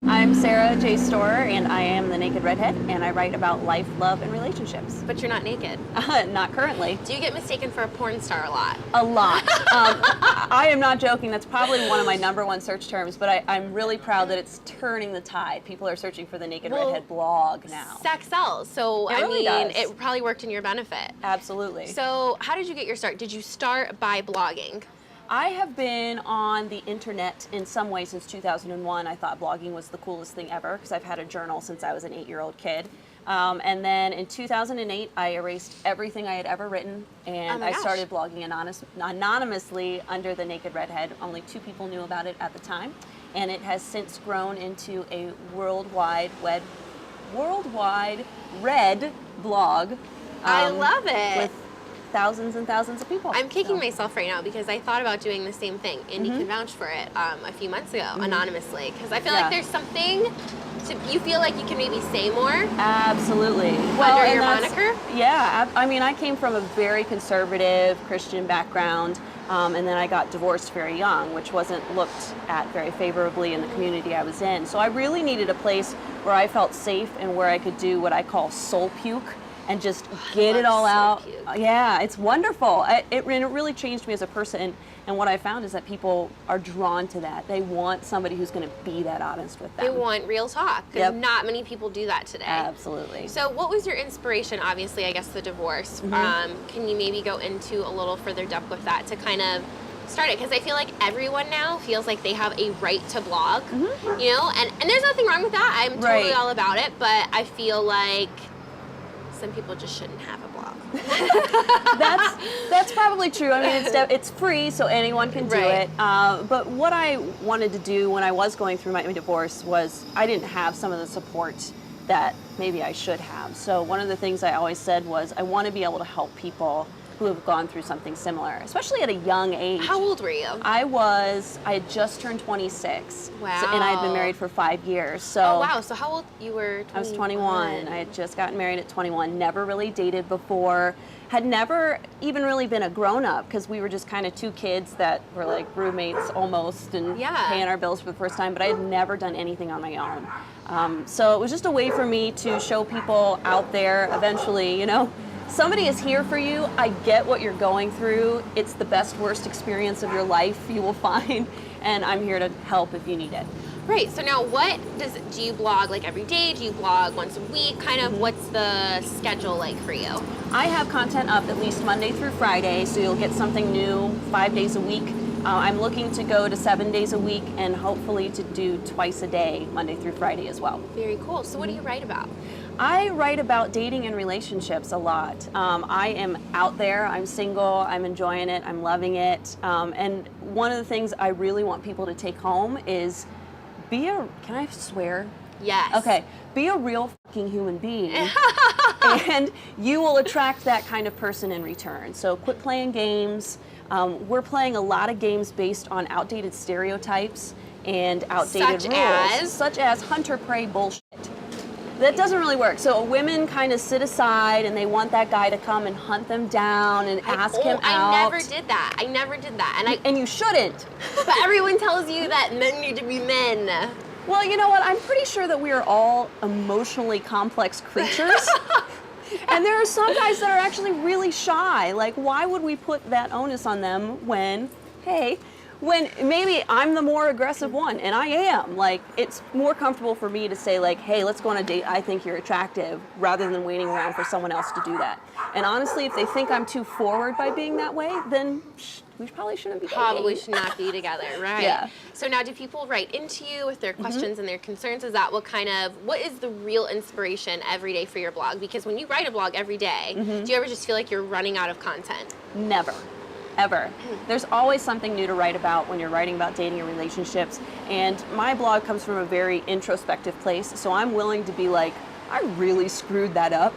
I'm Sarah J. Storer, and I am the Naked Redhead, and I write about life, love, and relationships. But you're not naked. Not currently. Do you get mistaken for a porn star a lot? A lot. I am not joking. That's probably one of my #1 search terms, but I'm really proud that it's turning the tide. People are searching for the Naked Redhead blog now. Sex sells, so It really does. it probably worked in your benefit. Absolutely. So how did you get your start? Did you start by blogging? I have been on the internet in some way since 2001. I thought blogging was the coolest thing ever because I've had a journal since I was an 8-year-old kid. And then in 2008, I erased everything I had ever written, and I started blogging anonymously under the Naked Redhead. Only 2 people knew about it at the time, and it has since grown into a worldwide read blog. I love it. With thousands and thousands of people. I'm kicking myself right now because I thought about doing the same thing. Andy can vouch for it a few months ago, anonymously, because I feel like there's something you feel like you can maybe say more. Absolutely. Under your moniker? Yeah, I mean, I came from a very conservative Christian background, and then I got divorced very young, which wasn't looked at very favorably in the community I was in. So I really needed a place where I felt safe and where I could do what I call soul puke, and just get it all out. Yeah, it's wonderful. It really changed me as a person, and what I found is that people are drawn to that. They want somebody who's going to be that honest with them. They want real talk, because not many people do that today. Absolutely. So what was your inspiration? Obviously, I guess the divorce. Can you maybe go into a little further depth with that to kind of start it? Because I feel like everyone now feels like they have a right to blog, you know, and there's nothing wrong with that. I'm totally all about it, but I feel like some people just shouldn't have a blog. That's probably true. I mean, it's free, so anyone can do it. But what I wanted to do when I was going through my divorce was I didn't have some of the support that maybe I should have. So one of the things I always said was I want to be able to help people who have gone through something similar, especially at a young age. How old were you? I had just turned 26. Wow. And I had been married for 5 years. So oh, wow. So how old you were? 21. I was 21. I had just gotten married at 21. Never really dated before. Had never even really been a grown-up because we were just kind of 2 kids that were like roommates almost and paying our bills for the first time. But I had never done anything on my own. So it was just a way for me to show people out there eventually, you know, somebody is here for you. I get what you're going through. It's the best, worst experience of your life you will find, and I'm here to help if you need it. Right. So now, do you blog like every day? Do you blog once a week? Kind of, what's the schedule like for you? I have content up at least Monday through Friday, so you'll get something new 5 days a week. I'm looking to go to 7 days a week and hopefully to do twice a day, Monday through Friday as well. Very cool. So what do you write about? I write about dating and relationships a lot. I am out there, I'm single, I'm enjoying it, I'm loving it. And one of the things I really want people to take home is can I swear? Yes. Okay, be a real fucking human being and you will attract that kind of person in return. So quit playing games. We're playing a lot of games based on outdated stereotypes and outdated rules. Such as hunter-prey bullshit. That doesn't really work. So women kind of sit aside and they want that guy to come and hunt them down and ask him out. I never did that. And you shouldn't. But everyone tells you that men need to be men. Well, you know what? I'm pretty sure that we are all emotionally complex creatures. And there are some guys that are actually really shy. Like, why would we put that onus on them when maybe I'm the more aggressive one, and I am. Like, it's more comfortable for me to say, like, hey, let's go on a date, I think you're attractive, rather than waiting around for someone else to do that. And honestly, if they think I'm too forward by being that way, then we probably shouldn't be dating. Probably should not be together, right? Yeah. So now, do people write into you with their questions and their concerns? Is that what is the real inspiration every day for your blog? Because when you write a blog every day, do you ever just feel like you're running out of content? Never. Ever. There's always something new to write about when you're writing about dating and relationships. And my blog comes from a very introspective place, so I'm willing to be like, I really screwed that up.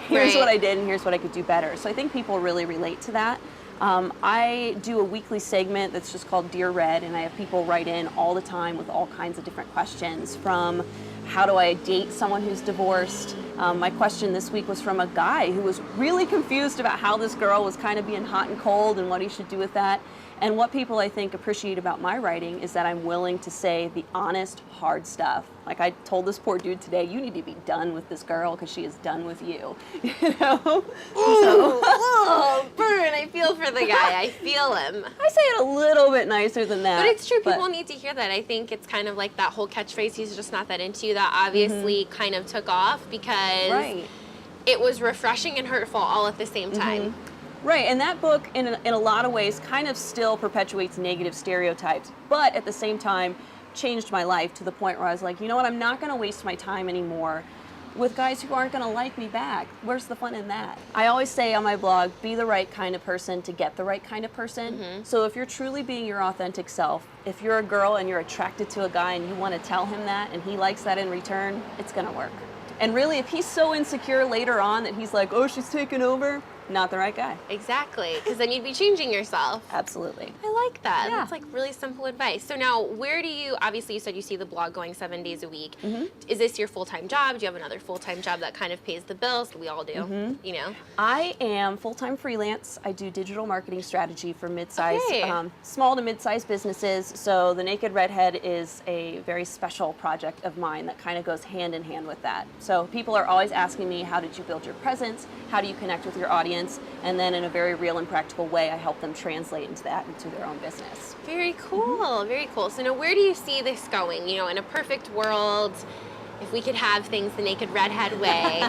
Here's what I did and here's what I could do better. So I think people really relate to that. I do a weekly segment that's just called Dear Red, and I have people write in all the time with all kinds of different questions, from how do I date someone who's divorced, My question this week was from a guy who was really confused about how this girl was kind of being hot and cold and what he should do with that. And what people, I think, appreciate about my writing is that I'm willing to say the honest, hard stuff. Like I told this poor dude today, you need to be done with this girl because she is done with you. You know? Oh, burn. I feel for the guy. I feel him. I say it a little bit nicer than that. But it's true. People need to hear that. I think it's kind of like that whole catchphrase, he's just not that into you, that obviously kind of took off because it was refreshing and hurtful all at the same time. Right, and that book, in a lot of ways, kind of still perpetuates negative stereotypes, but at the same time, changed my life to the point where I was like, you know what, I'm not going to waste my time anymore with guys who aren't going to like me back. Where's the fun in that? I always say on my blog, be the right kind of person to get the right kind of person. So if you're truly being your authentic self, if you're a girl and you're attracted to a guy and you want to tell him that and he likes that in return, it's going to work. And really, if he's so insecure later on that he's like, oh, she's taking over, not the right guy. Exactly, because then you'd be changing yourself. Absolutely. I like that. Yeah. That's like really simple advice. So now, where do you, obviously you said you see the blog going 7 days a week. Is this your full-time job? Do you have another full-time job that kind of pays the bills? We all do, you know? I am full-time freelance. I do digital marketing strategy for mid-sized, small to mid-sized businesses. So the Naked Redhead is a very special project of mine that kind of goes hand in hand with that. So people are always asking me, how did you build your presence? How do you connect with your audience? And then in a very real and practical way, I help them translate into that into their own business. Very cool, very cool. So now where do you see this going? You know, in a perfect world, if we could have things the Naked Redhead way,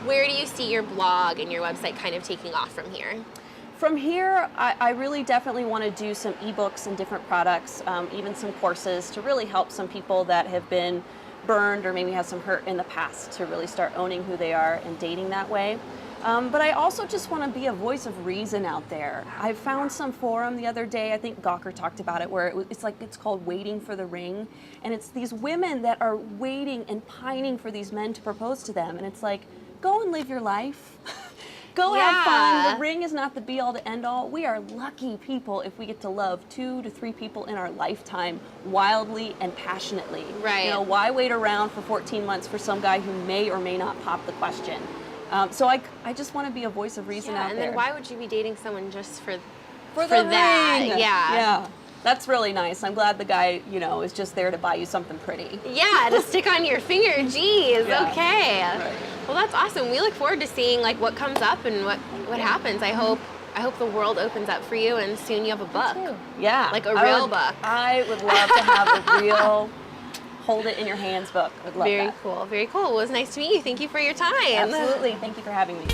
where do you see your blog and your website kind of taking off from here? From here, I really definitely want to do some ebooks and different products, even some courses to really help some people that have been burned or maybe have some hurt in the past to really start owning who they are and dating that way. But I also just want to be a voice of reason out there. I found some forum the other day, I think Gawker talked about it, where it's called Waiting for the Ring. And it's these women that are waiting and pining for these men to propose to them. And it's like, go and live your life. Go have fun. The ring is not the be all to end all. We are lucky people if we get to love 2 to 3 people in our lifetime wildly and passionately. Right. You know, why wait around for 14 months for some guy who may or may not pop the question? So I just want to be a voice of reason out there. And then why would you be dating someone just for that? Ring. Yeah. That's really nice. I'm glad the guy, you know, is just there to buy you something pretty. Yeah, to stick on your finger. Jeez, Yeah. Okay. Right. Well, that's awesome. We look forward to seeing like what comes up and what happens. I hope the world opens up for you and soon you have a book. Yeah. Like a real book. I would love to have a real hold it in your hands book. I would love that. Very cool. Very cool. Well, it was nice to meet you. Thank you for your time. Absolutely. Thank you for having me.